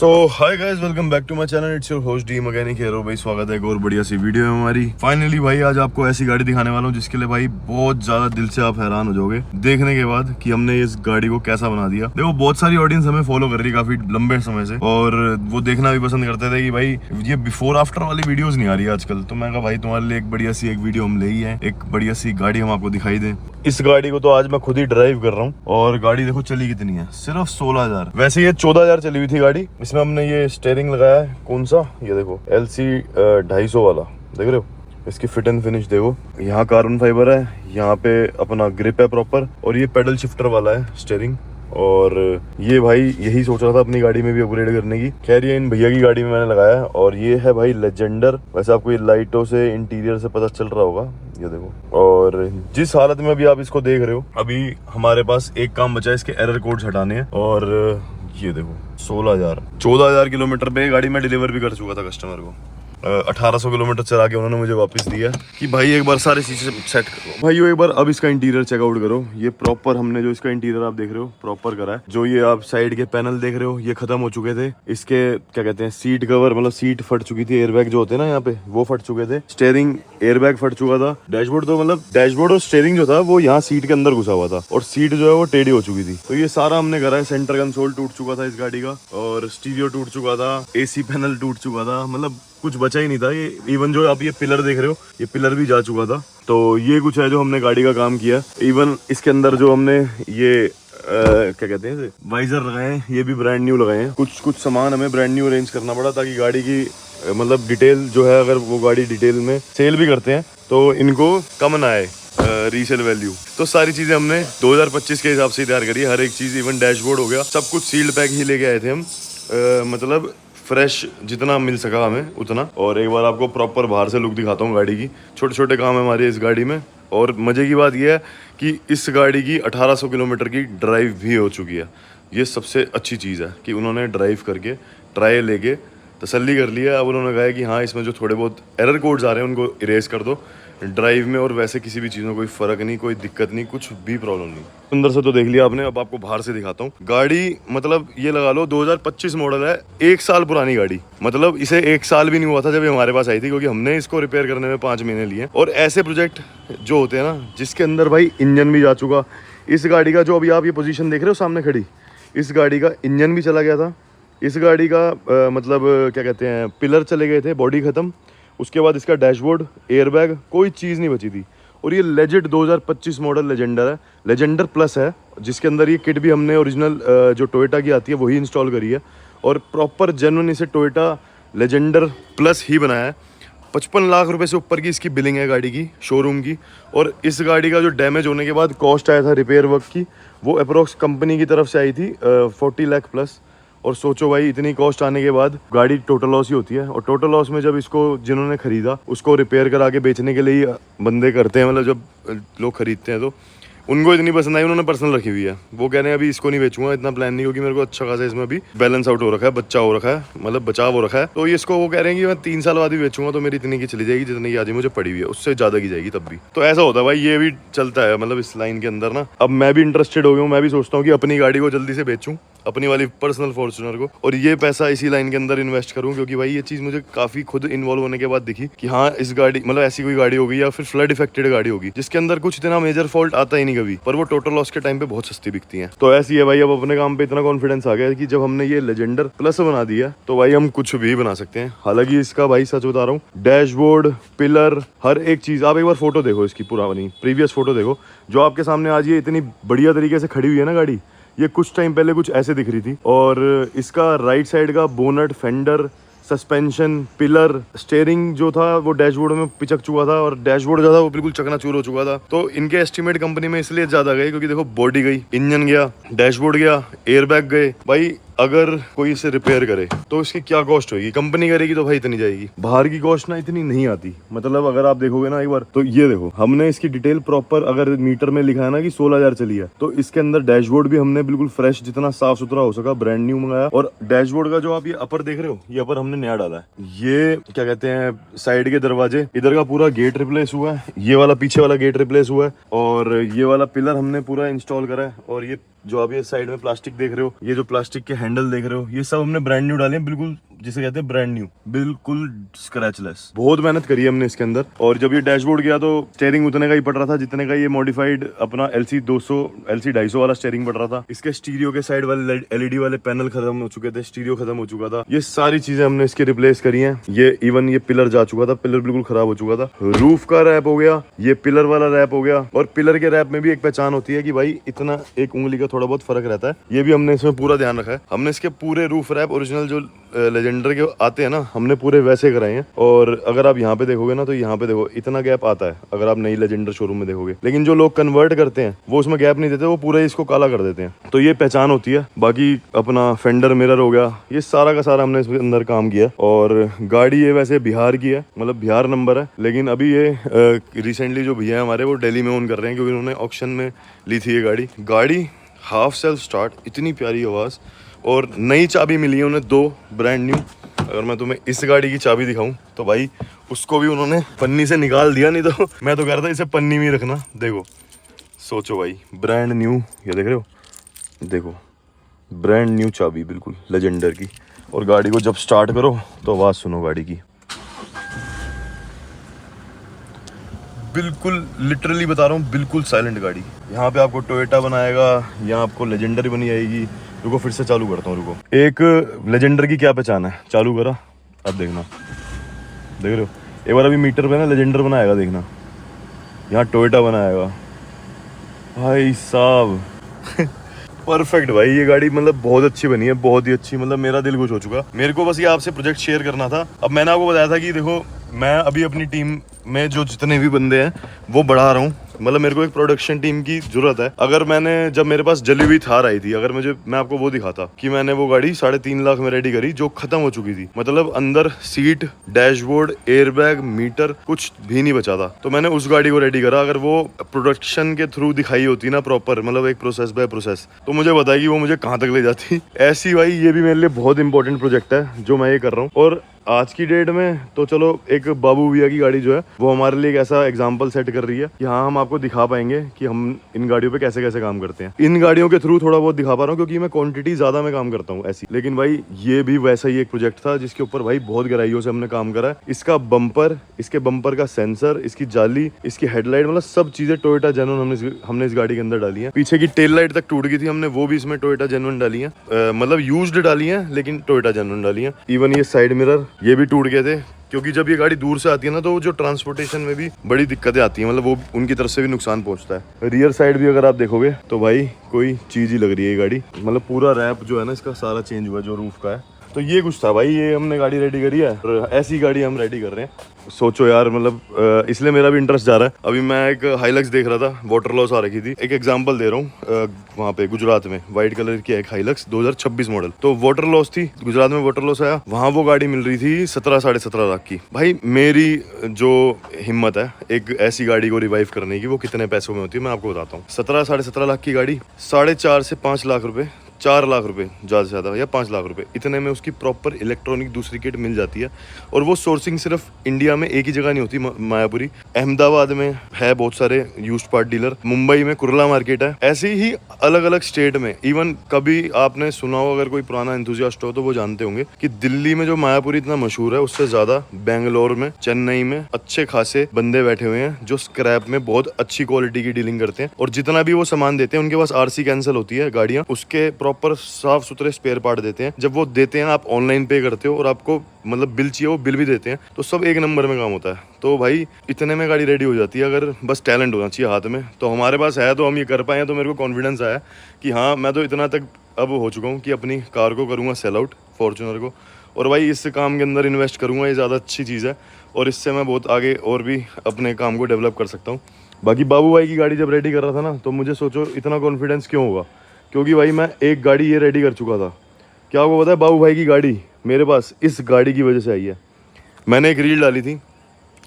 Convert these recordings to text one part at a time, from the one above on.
So hi guys, welcome back to my channel. It's your host the mechanic hero. भाई स्वागत है एक और बढ़िया सी वीडियो में हमारी। फाइनली भाई आज आपको ऐसी गाड़ी दिखाने वाला हूँ जिसके लिए भाई बहुत ज्यादा दिल से आप हैरान हो जाओगे देखने के बाद कि हमने इस गाड़ी को कैसा बना दिया। देखो बहुत सारी ऑडियंस हमें फॉलो कर रही है काफी लंबे समय से और वो देखना भी पसंद करते थे कि भाई ये बिफोर आफ्टर वाली वीडियोस नहीं आ रही है आजकल। तो मैं कहा भाई तुम्हारे लिए एक बढ़िया सी एक वीडियो हम ले ही है, एक बढ़िया सी गाड़ी हम आपको दिखाई दें। इस गाड़ी को तो आज मैं खुद ही ड्राइव कर रहा हूँ और गाड़ी देखो चली कितनी है, सिर्फ 16,000। वैसे ये 14,000 चली हुई थी गाड़ी। इसमें हमने ये स्टीयरिंग लगाया है, कौन सा ये देखो LC 250 वाला, देख रहे हो। इसकी फिट एंड फिनिश देखो, यहाँ कार्बन फाइबर है, यहाँ पे अपना ग्रिप है प्रॉपर और ये पेडल शिफ्टर वाला है स्टीयरिंग। और ये भाई यही सोच रहा था अपनी गाड़ी में भी अपग्रेड करने की। खैर ये इन भैया की गाड़ी में मैंने लगाया है और ये है भाई लेजेंडर। वैसे आपको ये लाइटों से इंटीरियर से पता चल रहा होगा, ये देखो। और जिस हालत में अभी आप इसको देख रहे हो, अभी हमारे पास एक काम बचा है, इसके एरर कोड्स हटाने हैं। और ये देखो 16,000 14,000 किलोमीटर पे गाड़ी में डिलीवर भी कर चुका था कस्टमर को। 1800 किलोमीटर चला के उन्होंने मुझे वापस दिया कि भाई एक बार सारे चीजें सेट करो। भाई एक बार अब इसका इंटीरियर चेकआउट करो। ये प्रॉपर हमने जो इसका इंटीरियर आप देख रहे हो प्रॉपर करा है। जो ये आप साइड के पैनल देख रहे हो ये खत्म हो चुके थे। इसके क्या कहते हैं सीट कवर, मतलब सीट फट चुकी थी। एयरबैग जो होते हैं ना यहाँ पे वो फट चुके थे। स्टीयरिंग एयरबैग फट चुका था। डैशबोर्ड तो मतलब डैशबोर्ड और स्टीयरिंग जो था वो यहाँ सीट के अंदर घुसा हुआ था और सीट जो है वो टेढ़ी हो चुकी थी। तो ये सारा हमने करा है। सेंटर कंसोल टूट चुका था इस गाड़ी का और स्टीरियो टूट चुका था, AC पैनल टूट चुका था, मतलब कुछ बचा ही नहीं था। ये इवन जो आप ये पिलर देख रहे हो ये पिलर भी जा चुका था। तो ये कुछ है जो हमने गाड़ी का काम किया। इवन इसके अंदर जो हमने ये क्या कहते हैं वाइजर लगाए हैं, ये भी ब्रांड न्यू लगाए हैं। कुछ सामान हमें ब्रांड न्यू अरेंज करना पड़ा ताकि गाड़ी की मतलब डिटेल जो है, अगर वो गाड़ी डिटेल में सेल भी करते हैं तो इनको कम ना आए रीसेल वैल्यू। तो सारी चीजें हमने 2025 के हिसाब से तैयार करी, हर एक चीज। इवन डैशबोर्ड हो गया, सब कुछ सील्ड पैक ही लेके आए थे हम। मतलब फ्रेश जितना मिल सका हमें उतना। और एक बार आपको प्रॉपर बाहर से लुक दिखाता हूँ गाड़ी की। छोटे छोटे काम है हमारे इस गाड़ी में। और मज़े की बात यह है कि इस गाड़ी की 1800 किलोमीटर की ड्राइव भी हो चुकी है। ये सबसे अच्छी चीज़ है कि उन्होंने ड्राइव करके ट्रायल लेके तसल्ली कर लिया। अब उन्होंने कहा है कि हाँ इसमें जो थोड़े बहुत एरर कोड्स आ रहे हैं उनको इरेज कर दो ड्राइव में। और वैसे किसी भी चीज़ में कोई फ़र्क नहीं, कोई दिक्कत नहीं, कुछ भी प्रॉब्लम नहीं। अंदर से तो देख लिया आपने, अब आपको बाहर से दिखाता हूँ। गाड़ी मतलब ये लगा लो 2025 मॉडल है, 1 साल पुरानी गाड़ी। मतलब इसे 1 साल भी नहीं हुआ था जब ये हमारे पास आई थी, क्योंकि हमने इसको रिपेयर करने में 5 महीने लिए। और ऐसे प्रोजेक्ट जो होते हैं ना जिसके अंदर भाई इंजन भी जा चुका। इस गाड़ी का जो अभी आप ये पोजीशन देख रहे हो सामने खड़ी, इस गाड़ी का इंजन भी चला गया था। इस गाड़ी का मतलब क्या कहते हैं पिलर चले गए थे, बॉडी ख़त्म। उसके बाद इसका डैशबोर्ड, एयरबैग, कोई चीज़ नहीं बची थी। और ये लेजेंड 2025 मॉडल लेजेंडर है, लेजेंडर प्लस है, जिसके अंदर ये किट भी हमने ओरिजिनल जो टोयोटा की आती है वही इंस्टॉल करी है। और प्रॉपर जेन्युइन इसे टोयोटा लेजेंडर प्लस ही बनाया है। 55 लाख रुपए से ऊपर की इसकी बिलिंग है गाड़ी की, शोरूम की। और इस गाड़ी का जो डैमेज होने के बाद कॉस्ट आया था रिपेयर वर्क की, वो अप्रोक्स कंपनी की तरफ से आई थी 40 लाख प्लस। और सोचो भाई इतनी कॉस्ट आने के बाद गाड़ी टोटल लॉस ही होती है। और टोटल लॉस में जब इसको जिन्होंने खरीदा उसको रिपेयर करा के बेचने के लिए बंदे करते हैं, मतलब जब लोग खरीदते हैं तो उनको इतनी पसंद आई, उन्होंने पर्सनल रखी हुई है। वो कह रहे हैं अभी इसको नहीं बेचूंगा, इतना प्लान नहीं, क्योंकि मेरे को अच्छा खासा इसमें अभी बैलेंस आउट हो रखा है, बच्चा हो रखा है, मतलब बचाव हो रखा है। तो ये इसको वो कह रहे हैं कि मैं 3 साल बाद भी बेचूंगा तो मेरी इतनी की चली जाएगी जितनी की आज मुझे पड़ी हुई है, उससे ज़्यादा की जाएगी तब भी। तो ऐसा होता है भाई, ये भी चलता है मतलब इस लाइन के अंदर ना। अब मैं भी इंटरेस्टेड हो गया हूँ, मैं भी सोचता हूँ कि अपनी गाड़ी को जल्दी से बेचूँ, अपनी वाली पर्सनल फॉर्च्यूनर को, और ये पैसा इसी लाइन के अंदर इन्वेस्ट करूं। क्योंकि भाई ये चीज़ मुझे काफ़ी खुद इन्वॉल्व होने के बाद दिखी कि हाँ इस गाड़ी मतलब ऐसी कोई गाड़ी होगी या फिर फ्लड इफेक्टेड गाड़ी होगी जिसके अंदर कुछ इतना मेजर फॉल्ट आता ही नहीं कभी, पर वो टोटल लॉस के टाइम पे बहुत सस्ती बिकती हैं। तो ऐसी है भाई, अब अपने काम पे इतना कॉन्फिडेंस आ गया है कि जब हमने ये लेजेंडर प्लस बना दिया तो भाई हम कुछ भी बना सकते हैं। हालांकि इसका भाई सच बता रहा हूँ, डैशबोर्ड, पिलर, हर एक चीज़। आप एक बार फोटो देखो इसकी, पुरानी प्रीवियस फोटो देखो जो आपके सामने आज ये इतनी बढ़िया तरीके से खड़ी हुई है ना गाड़ी। ये कुछ टाइम पहले कुछ ऐसे दिख रही थी। और इसका राइट साइड का bonnet, fender, suspension, pillar, steering जो था वो डैशबोर्ड में पिचक चुका था और डैशबोर्ड जो था वो बिल्कुल चकनाचूर हो चुका था। तो इनके एस्टिमेट कंपनी में इसलिए ज़्यादा गए क्योंकि देखो बॉडी गई, इंजन गया, डैशबोर्ड गया, एयरबैग गए। भाई अगर कोई इसे रिपेयर करे तो इसकी क्या कॉस्ट होगी, कंपनी करेगी तो भाई इतनी जाएगी। बाहर की कॉस्ट ना इतनी नहीं आती। मतलब अगर आप देखोगे ना एक बार तो ये देखो, हमने इसकी डिटेल प्रॉपर, अगर मीटर में लिखा है ना कि 16,000 चली है, तो इसके अंदर डैशबोर्ड भी हमने बिल्कुल फ्रेश, जितना साफ सुथरा हो सका, ब्रांड न्यू मंगाया। और डैशबोर्ड का जो आप ये अपर देख रहे हो, ये अपर हमने नया डाला है। ये क्या कहते हैं साइड के दरवाजे, इधर का पूरा गेट रिप्लेस हुआ है, ये वाला पीछे वाला गेट रिप्लेस हुआ है, और ये वाला पिलर हमने पूरा इंस्टॉल करा है। और ये जो आप ये साइड में प्लास्टिक देख रहे हो, ये जो प्लास्टिक के हैंडल देख रहे हो, ये सब हमने ब्रांड न्यू डाले हैं, बिल्कुल जिसे कहते हैं ब्रांड न्यू, बिल्कुल स्क्रैचलेस। बहुत मेहनत करी है हमने इसके अंदर। और जब ये डैशबोर्ड गया तो स्टीयरिंग उतने का ही पड़ रहा था जितने का ये मॉडिफाइड अपना LC 200 LC 250 वाला स्टीयरिंग पड़ रहा था। इसके स्टीरियो के साइड वाले LED वाले पैनल खत्म हो चुके थे, स्टीरियो खत्म हो चुका था। ये सारी चीजें हमने इसके रिप्लेस करी हैं। ये इवन ये पिलर जा चुका था, पिलर बिल्कुल खराब हो चुका था। रूफ का रैप हो गया, ये पिलर वाला रैप हो गया। और पिलर के रैप में भी एक पहचान होती है कि भाई इतना एक उंगली का थोड़ा बहुत फर्क रहता है, ये भी हमने इसमें पूरा ध्यान रखा है। हमने इसके पूरे रूफ रैप ओरिजिनल जो लेजेंडर के आते हैं ना, हमने पूरे वैसे कराए हैं। और अगर आप यहाँ पे देखोगे ना, तो यहाँ पे देखो इतना गैप आता है अगर आप नई लेजेंडर शोरूम में देखोगे। लेकिन जो लोग कन्वर्ट करते हैं वो उसमें गैप नहीं देते, वो पूरे इसको काला कर देते हैं। तो ये पहचान होती है। बाकी अपना फेंडर मिरर हो गया, ये सारा का सारा हमने इसके अंदर काम किया। और गाड़ी ये वैसे बिहार की है, मतलब बिहार नंबर है। लेकिन अभी ये रिसेंटली जो भैया हमारे वो दिल्ली में ओन कर रहे हैं, क्योंकि उन्होंने ऑक्शन में ली थी ये गाड़ी हाफ सेल्फ स्टार्ट, इतनी प्यारी आवाज़। और नई चाबी मिली है उन्हें 2 ब्रांड न्यू। अगर मैं तुम्हें इस गाड़ी की चाबी दिखाऊं तो भाई उसको भी उन्होंने पन्नी से निकाल दिया, नहीं तो मैं तो कह रहा था इसे पन्नी में ही रखना। देखो सोचो भाई, ब्रांड न्यू, ये देख रहे हो, देखो ब्रांड न्यू चाबी बिल्कुल लेजेंडर की। और गाड़ी को जब स्टार्ट करो तो आवाज़ सुनो गाड़ी की, बिल्कुल लिटरली बता रहा हूँ, बिल्कुल साइलेंट गाड़ी। यहाँ पे आपको टोयोटा बनाएगा, यहाँ आपको लेजेंडर बनी आएगी। रुको फिर से चालू करता हूँ, रुको। एक लेजेंडर की क्या पहचान है, चालू करा, अब देखना, देख रहे हो। एक बार अभी मीटर पे ना लेजेंडर बनाएगा, देखना, यहाँ टोयोटा बनाएगा भाई साहब। परफेक्ट भाई, ये गाड़ी मतलब बहुत अच्छी बनी है, बहुत ही अच्छी। मतलब मेरा दिल खुश हो चुका। मेरे को बस ये आपसे प्रोजेक्ट शेयर करना था। अब मैंने आपको बताया था कि देखो मैं अभी अपनी टीम में जो जितने भी बंदे हैं वो बढ़ा रहा हूँ। मतलब मेरे को एक प्रोडक्शन टीम की जरूरत है। अगर मैंने जब मेरे पास जली हुई थार आई थी, अगर मैं आपको वो दिखाता कि मैंने वो गाड़ी 3.5 लाख में रेडी करी जो खत्म हो चुकी थी, मतलब अंदर सीट, डैशबोर्ड, एयरबैग, मीटर कुछ भी नहीं बचा था, तो मैंने उस गाड़ी को रेडी करा। अगर वो प्रोडक्शन के थ्रू दिखाई होती ना प्रॉपर, मतलब एक प्रोसेस बाय प्रोसेस, तो मुझे बताएगी वो मुझे कहाँ तक ले जाती। ऐसी भाई ये भी मेरे लिए बहुत इंपॉर्टेंट प्रोजेक्ट है जो मैं ये कर रहा हूँ। और आज की डेट में तो चलो एक बाबू भैया की गाड़ी जो है वो हमारे लिए एक ऐसा एग्जाम्पल सेट कर रही है कि हाँ हम आपको दिखा पाएंगे कि हम इन गाड़ियों पे कैसे कैसे काम करते हैं। इन गाड़ियों के थ्रू थोड़ा बहुत दिखा पा रहा हूँ क्योंकि मैं क्वांटिटी ज्यादा में काम करता हूँ ऐसी। लेकिन भाई ये भी वैसा ही एक प्रोजेक्ट था जिसके ऊपर भाई बहुत गहराइयों से हमने काम करा है। इसका बम्पर, इसके बम्पर का सेंसर, इसकी जाली, इसकी हेडलाइट, मतलब सब चीजें टोयोटा जेन्युइन हमने इस गाड़ी के अंदर डाली है। पीछे की टेल लाइट तक टूट गई थी, हमने वो भी इसमें टोयोटा जेन्युइन डाली है, मतलब यूज्ड डाली है लेकिन टोयोटा जेन्युइन डाली है। इवन ये साइड मिरर ये भी टूट गए थे, क्योंकि जब ये गाड़ी दूर से आती है ना तो जो ट्रांसपोर्टेशन में भी बड़ी दिक्कतें आती हैं, मतलब वो उनकी तरफ से भी नुकसान पहुंचता है। रियर साइड भी अगर आप देखोगे तो भाई कोई चीज ही लग रही है ये गाड़ी, मतलब पूरा रैप जो है ना इसका सारा चेंज हुआ जो रूफ का है। तो ये कुछ था भाई, ये हमने गाड़ी रेडी करी है और ऐसी गाड़ी हम रेडी कर रहे हैं। सोचो यार, मतलब इसलिए मेरा भी इंटरेस्ट जा रहा है। अभी मैं एक हाइलक्स देख रहा था, वाटर लॉस आ रखी थी। एक एग्जांपल दे रहा हूँ, वहाँ पे गुजरात में व्हाइट कलर की एक हाइलक्स 2026 मॉडल, तो वाटर लॉस थी गुजरात में, वाटर लॉस आया, वहाँ वो गाड़ी मिल रही थी 17 साढ़े 17 लाख की। भाई मेरी जो हिम्मत है एक ऐसी गाड़ी को रिवाइव करने की, वो कितने पैसों में होती है मैं आपको बताता हूँ। 17 साढ़े 17 लाख की गाड़ी 4.5 से 5 लाख रुपए, 4 लाख रुपए ज़्यादा से ज़्यादा, या 5 लाख रुपए, इतने में उसकी प्रॉपर इलेक्ट्रॉनिक दूसरी किट मिल जाती है। और वो सोर्सिंग सिर्फ इंडिया में एक ही जगह नहीं होती, मायापुरी, अहमदाबाद में है बहुत सारे यूज्ड पार्ट डीलर, मुंबई में कुर्ला मार्केट है, ऐसे ही अलग अलग स्टेट में। इवन कभी आपने सुना हो, अगर कोई पुराना एंथुसियास्ट हो तो वो जानते होंगे कि दिल्ली में जो मायापुरी इतना मशहूर है, उससे ज़्यादा बेंगलोर में, चेन्नई में अच्छे खासे बंदे बैठे हुए हैं जो स्क्रैप में बहुत अच्छी क्वालिटी की डीलिंग करते हैं। और जितना भी वो सामान देते हैं, उनके पास RC कैंसिल होती है गाड़ियाँ, उसके प्रॉपर साफ सुथरे स्पेयर पार्ट देते हैं। जब वो देते हैं, आप ऑनलाइन पे करते हो और आपको मतलब बिल चाहिए, वो बिल भी देते हैं, तो सब एक नंबर में काम होता है। तो भाई इतने में गाड़ी रेडी हो जाती है, अगर बस टैलेंट होना चाहिए हाथ में। तो हमारे पास है, तो हम ये कर पाए। तो मेरे को कॉन्फिडेंस आया कि हाँ, मैं तो इतना तक अब हो चुका हूँ कि अपनी कार को करूँगा सेल आउट, फॉर्च्यूनर को, और भाई इस काम के अंदर इन्वेस्ट करूँगा। ये ज़्यादा अच्छी चीज़ है और इससे मैं बहुत आगे और भी अपने काम को डेवलप कर सकता हूँ। बाकी बाबू भाई की गाड़ी जब रेडी कर रहा था ना, तो मुझे सोचो इतना कॉन्फिडेंस क्यों होगा, क्योंकि भाई मैं एक गाड़ी ये रेडी कर चुका था। क्या आपको पता है, बाबू भाई की गाड़ी मेरे पास इस गाड़ी की वजह से आई है। मैंने एक रील डाली थी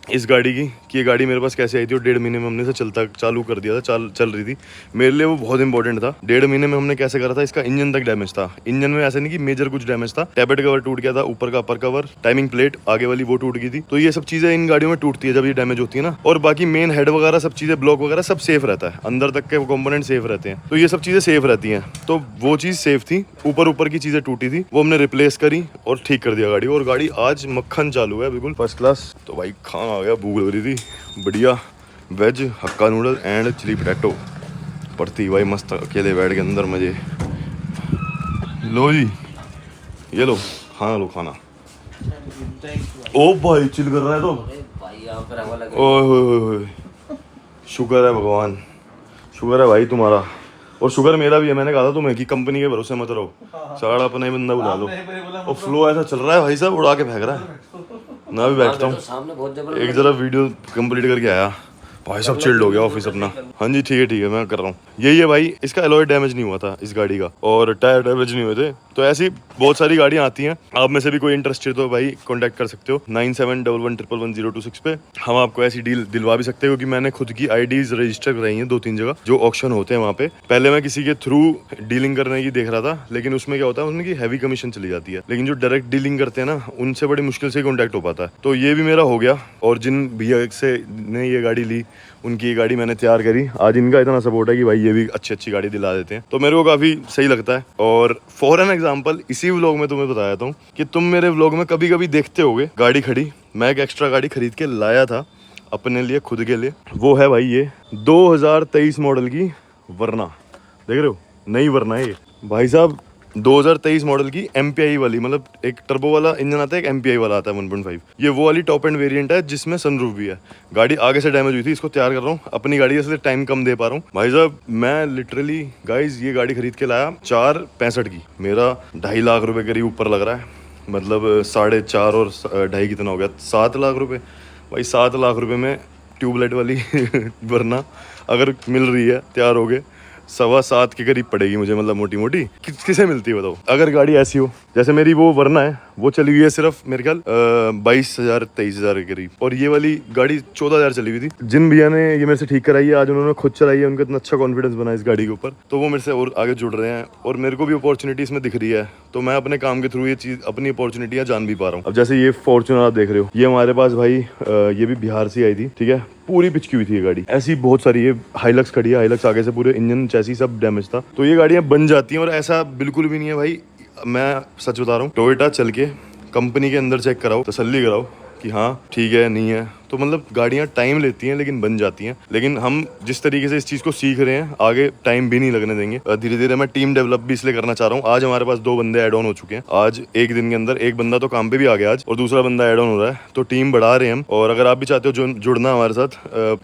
इस गाड़ी की कि ये गाड़ी मेरे पास कैसे आई थी और 1.5 महीने में हमने इसे चालू कर दिया था, चल रही थी। मेरे लिए वो बहुत इंपॉर्टेंट था। 1.5 महीने में हमने कैसे करा था, इसका इंजन तक डैमेज था। इंजन में ऐसा नहीं कि मेजर कुछ डैमेज था, टैबलेट कवर टूट गया था, ऊपर का अपर कवर, टाइमिंग प्लेट आगे वाली वो टूट गई थी। तो ये सब चीजें इन गाड़ियों में टूटती है जब ये डैमेज होती है ना। और बाकी मेन हेड वगैरह सब चीजें, ब्लॉक वगैरह सब सेफ रहता है, अंदर तक के कंपोनेंट सेफ रहते हैं। तो ये सब चीजें सेफ रहती हैं, तो वो चीज सेफ थी। ऊपर की चीजें टूटी थी, वो हमने रिप्लेस करी और ठीक कर दिया गाड़ी। और गाड़ी आज मक्खन चालू है, बिल्कुल फर्स्ट क्लास। तो भाई खाना आ गया, भूख लग रही थी, बढ़िया veg Hakka noodle and chilli potato पड़ती भाई, मस्त अकेले बैठ के अंदर मजे। लो जी, ये लो खाना, लो खाना। ओ भाई चिल कर रहा है तो ओए शुक्र है भगवान, शुक्र है भाई तुम्हारा और शुक्र मेरा भी है। मैंने कहा था तुम्हें कि कंपनी के भरोसे मत रहो, सारा अपना ही बंदा बुला लो। और फ्लो ऐसा चल रहा है भाई साहब, उड़ा के फेंक रहा है। मैं भी बैठता हूँ, एक जरा वीडियो कंप्लीट करके आया। भाई सब चिल्ड हो गया ऑफिस अपना। हाँ जी ठीक है मैं कर रहा हूँ। यही है भाई, इसका एलॉय डैमेज नहीं हुआ था इस गाड़ी का, और टायर डैमेज नहीं हुए थे। तो ऐसी बहुत सारी गाड़ियाँ आती हैं, आप में से भी कोई इंटरेस्टेड तो भाई कांटेक्ट कर सकते हो 9711111026 पे। हम आपको ऐसी डील दिलवा भी सकते हैं, क्योंकि मैंने खुद की आईडीज रजिस्टर कराई हैं 2-3 जगह जो ऑक्शन होते हैं वहाँ पे। पहले मैं किसी के थ्रू डीलिंग करने की देख रहा था, लेकिन उसमें क्या होता है, उनकी हैवी कमीशन चली जाती है। लेकिन जो डायरेक्ट डीलिंग करते हैं ना, उनसे बड़ी मुश्किल से कॉन्टैक्ट हो पाता है। तो ये भी मेरा हो गया, और जिन भैया से ने ये गाड़ी ली उनकी ये गाड़ी मैंने तैयार करी। आज इनका इतना सपोर्ट है कि भाई ये भी अच्छी गाड़ी दिला देते हैं, तो मेरे को काफ़ी सही लगता है। और फॉर एन एग्जांपल, इसी व्लॉग में तुम्हें बताया था कि तुम मेरे व्लॉग में कभी कभी देखते होगे गाड़ी खड़ी, मैं एक एक्स्ट्रा गाड़ी खरीद के लाया था अपने लिए, खुद के लिए। वो है भाई ये 2023 मॉडल की वरना, देख रहे हो, नई वरना है ये भाई साहब। 2023 मॉडल की MPI वाली, मतलब एक टर्बो वाला इंजन आता है, एक MPI वाला आता है 1.5। ये वो वाली टॉप एंड वेरिएंट है जिसमें सनरूफ भी है। गाड़ी आगे से डैमेज हुई थी, इसको तैयार कर रहा हूँ अपनी गाड़ी, इसलिए टाइम कम दे पा रहा हूँ भाई साहब। मैं लिटरली गाइज ये गाड़ी खरीद के लाया 465 की, मेरा 2.5 लाख रुपए करीब ऊपर लग रहा है, मतलब 4.5 और 2.5 कितना हो गया, 7 लाख रुपये भाई। 7 लाख रुपये में ट्यूबलाइट वाली वरना अगर मिल रही है तैयार हो गए, 7.25 के करीब पड़ेगी मुझे, मतलब मोटी मोटी किसे मिलती है बताओ। अगर गाड़ी ऐसी हो जैसे मेरी वो वरना है, वो चली हुई है सिर्फ मेरे ख्याल 22,000-23,000 के करीब, और ये वाली गाड़ी 14,000 चली हुई थी। जिन भैया ने ये मेरे से ठीक कराई है, आज उन्होंने खुद चलाई है, उनका इतना अच्छा कॉन्फिडेंस बना इस गाड़ी के ऊपर, तो वो मेरे से और आगे जुड़ रहे हैं, और मेरे को भी अपॉर्चुनिटी इसमें दिख रही है। तो मैं अपने काम के थ्रू ये चीज़, अपनी अपॉर्चुनिटियाँ जान भी पा रहा हूँ। अब जैसे ये फॉर्च्यूनर आप देख रहे हो, ये हमारे पास भाई ये भी बिहार से आई थी, ठीक है, पूरी पिचकी हुई थी ये गाड़ी। ऐसी बहुत सारी, ये हाइलक्स खड़ी है, हाइलक्स आगे से पूरे इंजन चैसी सब डैमेज था। तो ये गाड़ियाँ बन जाती हैं, और ऐसा बिल्कुल भी नहीं है भाई, मैं सच बता रहा हूँ। टोयोटा चल के कंपनी के अंदर चेक कराओ, तसल्ली कराओ कि हाँ ठीक है नहीं है, तो मतलब गाड़ियाँ टाइम लेती हैं लेकिन बन जाती हैं। लेकिन हम जिस तरीके से इस चीज़ को सीख रहे हैं, आगे टाइम भी नहीं लगने देंगे। धीरे धीरे मैं टीम डेवलप भी इसलिए करना चाह रहा हूँ। आज हमारे पास 2 बंदे ऐड ऑन हो चुके हैं, आज एक दिन के अंदर एक बंदा तो काम पे भी आ गया आज, और दूसरा बंदा ऐड ऑन हो रहा है, तो टीम बढ़ा रहे हैं हम। और अगर आप भी चाहते हो जुड़ना हमारे साथ,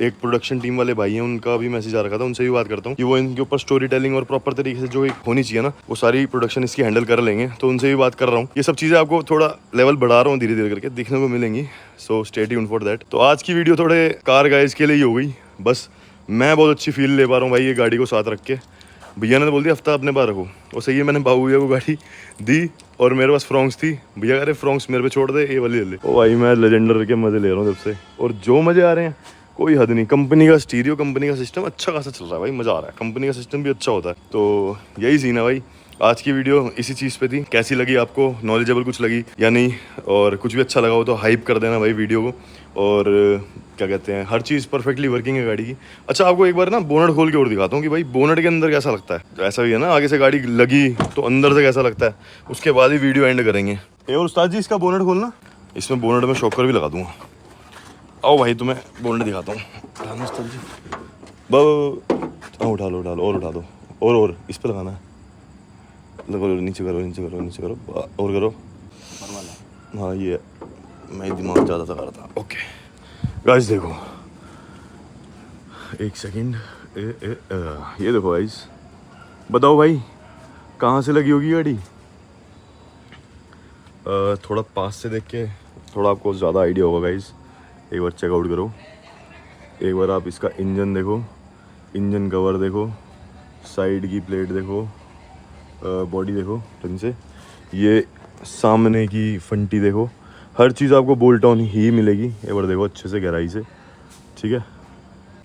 एक प्रोडक्शन टीम वाले भाई हैं, उनका भी मैसेज आ रखा था, उनसे भी बात करता हूँ कि वो इनके ऊपर स्टोरी टेलिंग और प्रॉपर तरीके से जो होनी चाहिए ना, वो सारी प्रोडक्शन इसकी हैंडल कर लेंगे, तो उनसे भी बात कर रहा हूँ। ये सब चीज़ें आपको थोड़ा लेवल बढ़ा रहा हूँ धीरे धीरे करके, देखने को मिलेंगी, so stay tuned for that. तो आज की वीडियो थोड़े कार गाइज के लिए ही हो गई, बस मैं बहुत अच्छी फील ले पा रहा हूँ भाई ये गाड़ी को साथ रख के। भैया ने तो बोल दिया हफ्ता अपने पास रखो, और सही है, मैंने बाबू भैया को गाड़ी दी, और मेरे पास फ्रॉन्क्स थी, भैया कह रहे फ्रॉन्क्स मेरे पे छोड़ दे, ये वाली ले। ओ भाई मैं लेजेंडर के मजे ले रहा हूँ जब से, और जो मजे आ रहे हैं कोई हद नहीं। कंपनी का स्टीरियो, कंपनी का सिस्टम अच्छा खासा चल रहा है भाई, मज़ा आ रहा है, कंपनी का सिस्टम भी अच्छा होता है। तो यही सीन है भाई, आज की वीडियो इसी चीज़ पे थी। कैसी लगी आपको, नॉलेजेबल कुछ लगी या नहीं, और कुछ भी अच्छा लगा हो तो हाइप कर देना भाई वीडियो को। और क्या कहते हैं, हर चीज़ परफेक्टली वर्किंग है गाड़ी की। अच्छा आपको एक बार ना बोनट खोल के और दिखाता हूँ कि भाई बोनट के अंदर कैसा लगता है। ऐसा भी है ना, आगे से गाड़ी लगी तो अंदर से कैसा लगता है, उसके बाद ही वीडियो एंड करेंगे। और उस्ताद जी इसका बोनट खोलना, इसमें बोनट में शॉकर भी लगा दूंगा। आओ भाई तुम्हें बोनट दिखाता हूँ उस्ताद जी। उठा लो और उठा दो, और इस पर लगाना है, नीचे करो और करो। हाँ ये मैं दिमाग ज़्यादा सा रहा था। ओके गाइस देखो, एक सेकंड, ये देखो गाइस, बताओ भाई कहाँ से लगी होगी गाड़ी। थोड़ा पास से देख के थोड़ा आपको ज़्यादा आइडिया होगा गाइस। एक बार चेकआउट करो, एक बार आप इसका इंजन देखो, इंजन कवर देखो, साइड की प्लेट देखो, बॉडी देखो ढंग से, ये सामने की फंटी देखो, हर चीज़ आपको बोल्ट ऑन ही मिलेगी। एक बार देखो अच्छे से गहराई से, ठीक है।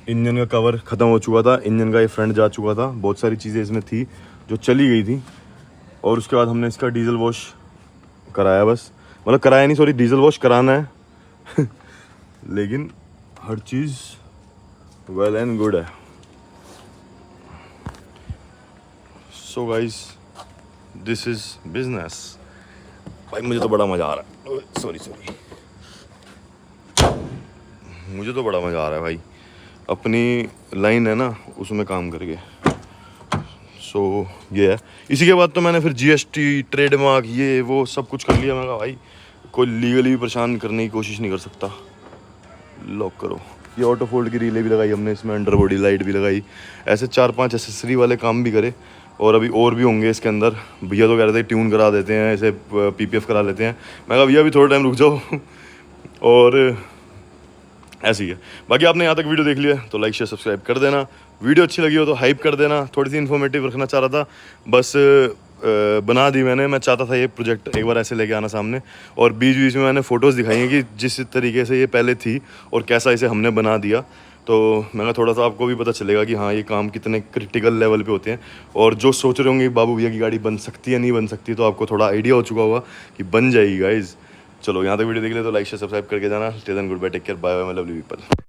इंजन का कवर ख़त्म हो चुका था, इंजन का ये फ्रंट जा चुका था, बहुत सारी चीज़ें इसमें थी जो चली गई थी। और उसके बाद हमने इसका डीजल वॉश कराया, बस मतलब कराया नहीं, सॉरी, डीजल वॉश कराना है लेकिन हर चीज़ वेल एंड गुड है। So guys, this is business. भाई मुझे तो बड़ा मज़ा आ रहा है, सॉरी, मुझे तो बड़ा मज़ा आ रहा है भाई, अपनी लाइन है ना उसमें काम करके। सो ये है। इसी के बाद तो मैंने फिर GST, ट्रेडमार्क, ये वो सब कुछ कर लिया। मैं कहा भाई कोई लीगली भी परेशान करने की कोशिश नहीं कर सकता। लॉक करो। ये ऑटो फोल्ड की रीलें भी लगाई हमने इसमें, अंडर बॉडी लाइट भी लगाई, ऐसे 4-5 एसेसरी वाले काम भी करे। और अभी और भी होंगे इसके अंदर। भैया तो कह रहे थे ट्यून करा देते हैं, ऐसे PPF करा लेते हैं। मैं कहा भैया अभी थोड़ा टाइम रुक जाओ और ऐसी है। बाकी आपने यहाँ तक वीडियो देख लिया तो लाइक शेयर सब्सक्राइब कर देना। वीडियो अच्छी लगी हो तो हाइप कर देना। थोड़ी सी इन्फॉर्मेटिव रखना चाह रहा था, बस बना दी मैंने। मैं चाहता था ये प्रोजेक्ट एक बार ऐसे लेके आना सामने, और बीच बीच में मैंने फ़ोटोज़ दिखाई हैं कि जिस तरीके से ये पहले थी और कैसा इसे हमने बना दिया। तो मैं थोड़ा सा आपको भी पता चलेगा कि हाँ ये काम कितने क्रिटिकल लेवल पे होते हैं। और जो सोच रहे होंगे बाबू भैया की गाड़ी बन सकती है नहीं बन सकती, तो आपको थोड़ा आइडिया हो चुका होगा कि बन जाएगी गाइज़। चलो यहाँ तक वीडियो देख ले तो लाइक शेयर सब्सक्राइब करके जाना। Till then good bye, take care, bye bye my lovely people.